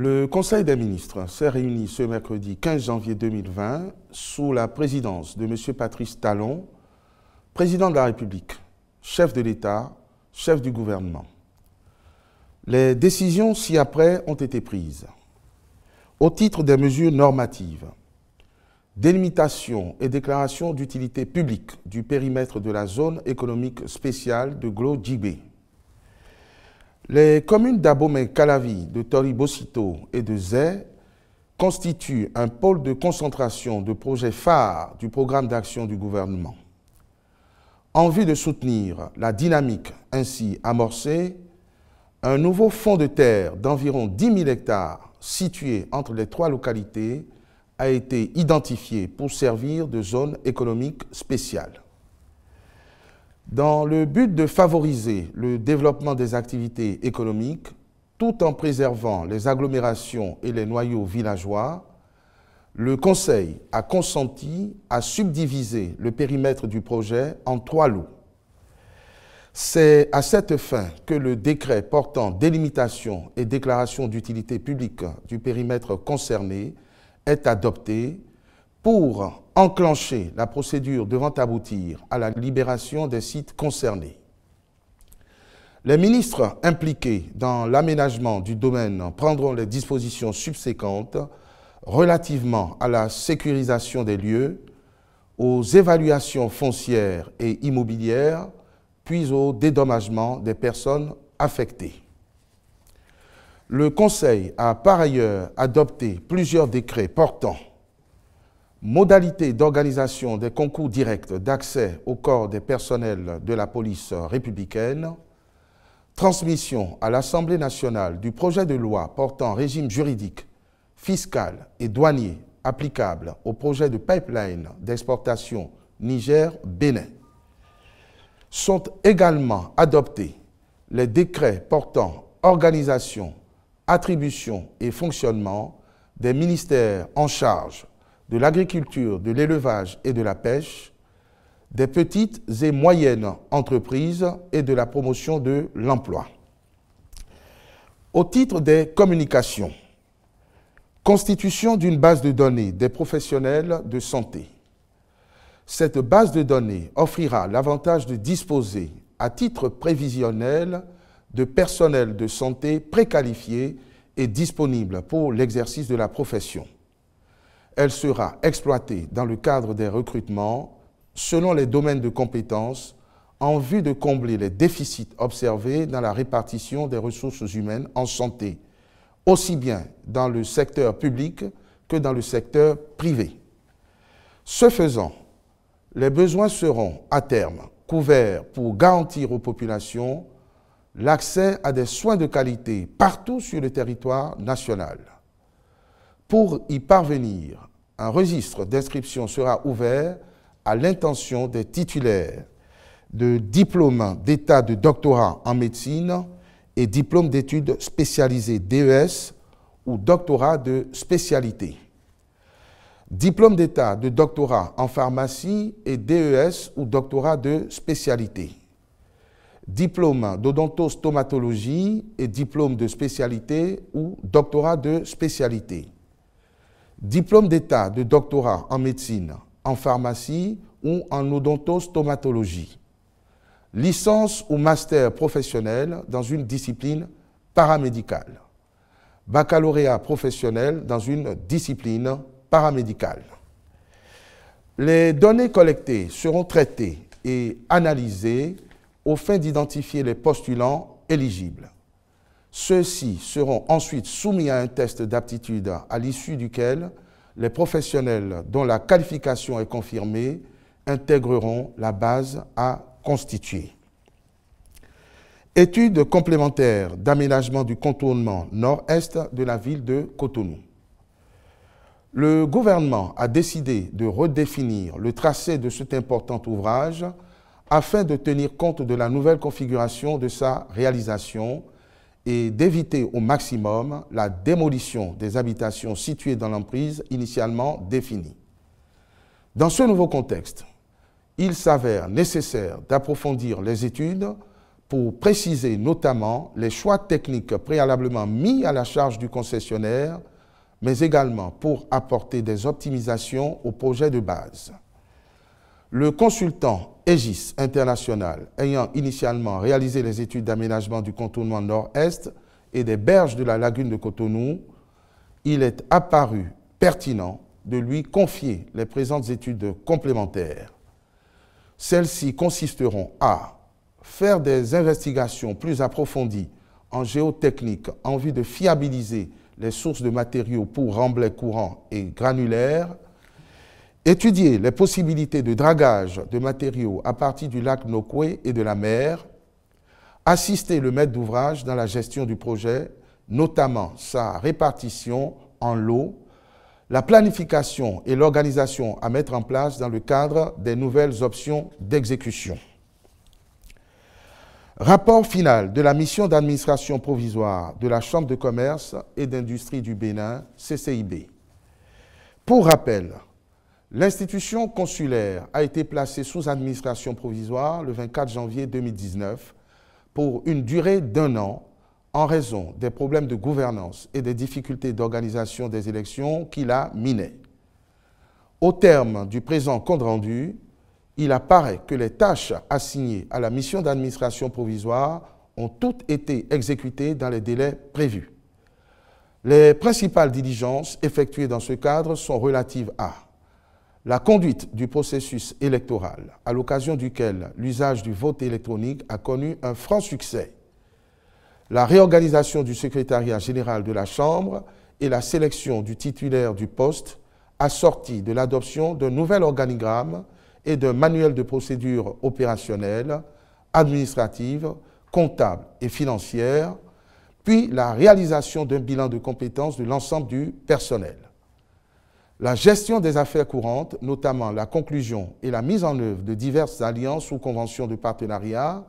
Le Conseil des ministres s'est réuni ce mercredi 15 janvier 2020 sous la présidence de M. Patrice Talon, président de la République, chef de l'État, chef du gouvernement. Les décisions ci-après ont été prises. Au titre des mesures normatives, délimitation et déclaration d'utilité publique du périmètre de la zone économique spéciale de Glo-Djibé. Les communes d'Abomey-Calavi, de Tori-Bocito et de Zé constituent un pôle de concentration de projets phares du programme d'action du gouvernement. En vue de soutenir la dynamique ainsi amorcée, un nouveau fonds de terre d'environ 10 000 hectares situé entre les trois localités a été identifié pour servir de zone économique spéciale. Dans le but de favoriser le développement des activités économiques, tout en préservant les agglomérations et les noyaux villageois, le Conseil a consenti à subdiviser le périmètre du projet en 3 lots. C'est à cette fin que le décret portant délimitation et déclaration d'utilité publique du périmètre concerné est adopté pour enclencher la procédure devant aboutir à la libération des sites concernés. Les ministres impliqués dans l'aménagement du domaine prendront les dispositions subséquentes relativement à la sécurisation des lieux, aux évaluations foncières et immobilières, puis au dédommagement des personnes affectées. Le Conseil a par ailleurs adopté plusieurs décrets portant modalités d'organisation des concours directs d'accès au corps des personnels de la police républicaine, transmission à l'Assemblée nationale du projet de loi portant régime juridique, fiscal et douanier applicable au projet de pipeline d'exportation Niger-Bénin. Sont également adoptés les décrets portant organisation, attribution et fonctionnement des ministères en charge de l'agriculture, de l'élevage et de la pêche, des petites et moyennes entreprises et de la promotion de l'emploi. Au titre des communications, constitution d'une base de données des professionnels de santé. Cette base de données offrira l'avantage de disposer, à titre prévisionnel, de personnel de santé préqualifié et disponible pour l'exercice de la profession. Elle sera exploitée dans le cadre des recrutements selon les domaines de compétences en vue de combler les déficits observés dans la répartition des ressources humaines en santé, aussi bien dans le secteur public que dans le secteur privé. Ce faisant, les besoins seront à terme couverts pour garantir aux populations l'accès à des soins de qualité partout sur le territoire national. Pour y parvenir, un registre d'inscription sera ouvert à l'intention des titulaires de diplômes d'état de doctorat en médecine et diplômes d'études spécialisées DES ou doctorat de spécialité. Diplôme d'état de doctorat en pharmacie et DES ou doctorat de spécialité. Diplôme d'odontostomatologie et diplôme de spécialité ou doctorat de spécialité. Diplôme d'état de doctorat en médecine, en pharmacie ou en odontostomatologie. Licence ou master professionnel dans une discipline paramédicale. Baccalauréat professionnel dans une discipline paramédicale. Les données collectées seront traitées et analysées aux fins d'identifier les postulants éligibles. Ceux-ci seront ensuite soumis à un test d'aptitude à l'issue duquel les professionnels dont la qualification est confirmée intégreront la base à constituer. Étude complémentaire d'aménagement du contournement nord-est de la ville de Cotonou. Le gouvernement a décidé de redéfinir le tracé de cet important ouvrage afin de tenir compte de la nouvelle configuration de sa réalisation et d'éviter au maximum la démolition des habitations situées dans l'emprise initialement définie. Dans ce nouveau contexte, il s'avère nécessaire d'approfondir les études pour préciser notamment les choix techniques préalablement mis à la charge du concessionnaire, mais également pour apporter des optimisations au projet de base. Le consultant Aegis International, ayant initialement réalisé les études d'aménagement du contournement nord-est et des berges de la lagune de Cotonou, il est apparu pertinent de lui confier les présentes études complémentaires. Celles-ci consisteront à faire des investigations plus approfondies en géotechnique en vue de fiabiliser les sources de matériaux pour remblais courants et granulaires, étudier les possibilités de dragage de matériaux à partir du lac Nokwe et de la mer, assister le maître d'ouvrage dans la gestion du projet, notamment sa répartition en lots, la planification et l'organisation à mettre en place dans le cadre des nouvelles options d'exécution. Rapport final de la mission d'administration provisoire de la Chambre de commerce et d'industrie du Bénin, CCIB. Pour rappel, l'institution consulaire a été placée sous administration provisoire le 24 janvier 2019 pour une durée d'1 an en raison des problèmes de gouvernance et des difficultés d'organisation des élections qui la minaient. Au terme du présent compte rendu, il apparaît que les tâches assignées à la mission d'administration provisoire ont toutes été exécutées dans les délais prévus. Les principales diligences effectuées dans ce cadre sont relatives à la conduite du processus électoral, à l'occasion duquel l'usage du vote électronique a connu un franc succès, la réorganisation du secrétariat général de la Chambre et la sélection du titulaire du poste, assortie de l'adoption d'un nouvel organigramme et d'un manuel de procédure opérationnelle, administrative, comptable et financière, puis la réalisation d'un bilan de compétences de l'ensemble du personnel. La gestion des affaires courantes, notamment la conclusion et la mise en œuvre de diverses alliances ou conventions de partenariat,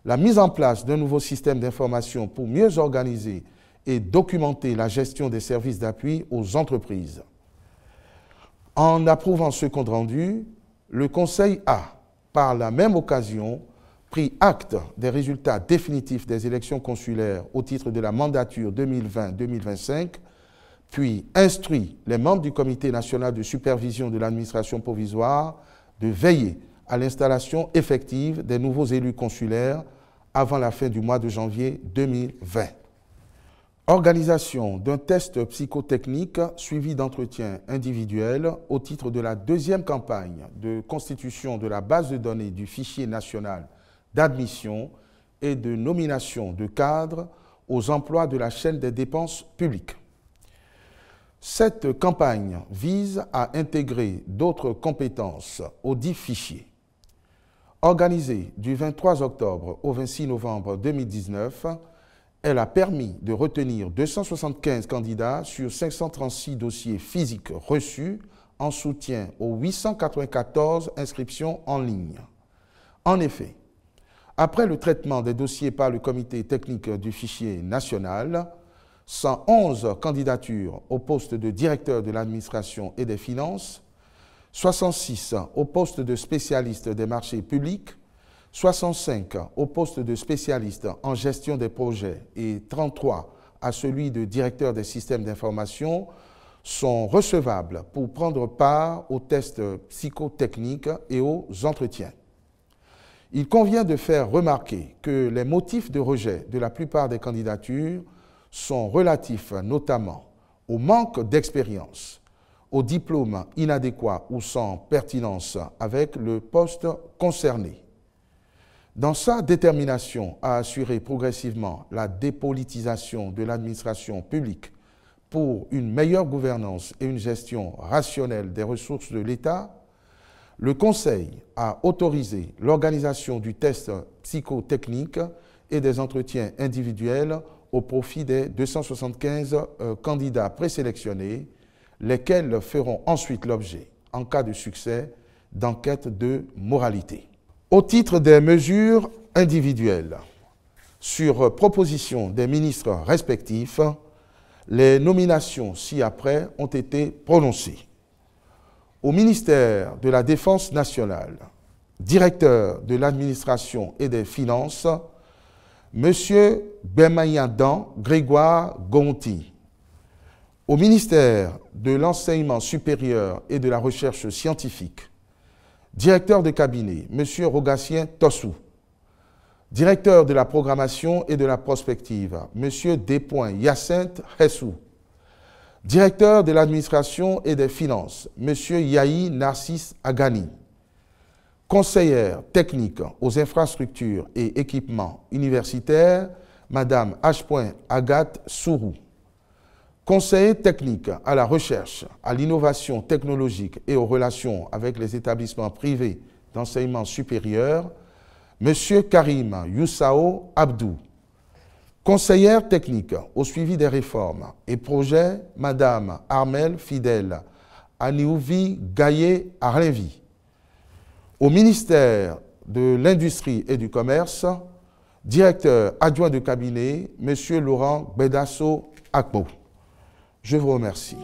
la mise en place d'un nouveau système d'information pour mieux organiser et documenter la gestion des services d'appui aux entreprises. En approuvant ce compte rendu, le Conseil a, par la même occasion, pris acte des résultats définitifs des élections consulaires au titre de la mandature 2020-2025, puis instruit les membres du Comité national de supervision de l'administration provisoire de veiller à l'installation effective des nouveaux élus consulaires avant la fin du mois de janvier 2020. Organisation d'un test psychotechnique suivi d'entretiens individuels au titre de la deuxième campagne de constitution de la base de données du fichier national d'admission et de nomination de cadres aux emplois de la chaîne des dépenses publiques. Cette campagne vise à intégrer d'autres compétences audit fichier. Organisée du 23 octobre au 26 novembre 2019, elle a permis de retenir 275 candidats sur 536 dossiers physiques reçus en soutien aux 894 inscriptions en ligne. En effet, après le traitement des dossiers par le comité technique du fichier national, 111 candidatures au poste de directeur de l'administration et des finances, 66 au poste de spécialiste des marchés publics, 65 au poste de spécialiste en gestion des projets et 33 à celui de directeur des systèmes d'information sont recevables pour prendre part aux tests psychotechniques et aux entretiens. Il convient de faire remarquer que les motifs de rejet de la plupart des candidatures sont relatifs notamment au manque d'expérience, au diplôme inadéquat ou sans pertinence avec le poste concerné. Dans sa détermination à assurer progressivement la dépolitisation de l'administration publique pour une meilleure gouvernance et une gestion rationnelle des ressources de l'État, le Conseil a autorisé l'organisation du test psychotechnique et des entretiens individuels au profit des 275 candidats présélectionnés, lesquels feront ensuite l'objet, en cas de succès, d'enquêtes de moralité. Au titre des mesures individuelles, sur proposition des ministres respectifs, les nominations ci-après ont été prononcées. Au ministère de la Défense nationale, directeur de l'administration et des finances, M. Bemayadan Grégoire Gonti. Au ministère de l'Enseignement supérieur et de la Recherche scientifique, directeur de cabinet, M. Rogatien Tossou. Directeur de la programmation et de la prospective, M. Hyacinthe Hessou. Directeur de l'administration et des finances, M. Yahi Narcisse Agani. Conseillère technique aux infrastructures et équipements universitaires, Mme H. Agathe Sourou. Conseiller technique à la recherche, à l'innovation technologique et aux relations avec les établissements privés d'enseignement supérieur, M. Karim Youssao Abdou. Conseillère technique au suivi des réformes et projets, Mme Armel Fidèle Aniouvi Gaillé Arlenvi. Au ministère de l'Industrie et du Commerce, directeur adjoint de cabinet, M. Laurent Bedasso Akpo. Je vous remercie.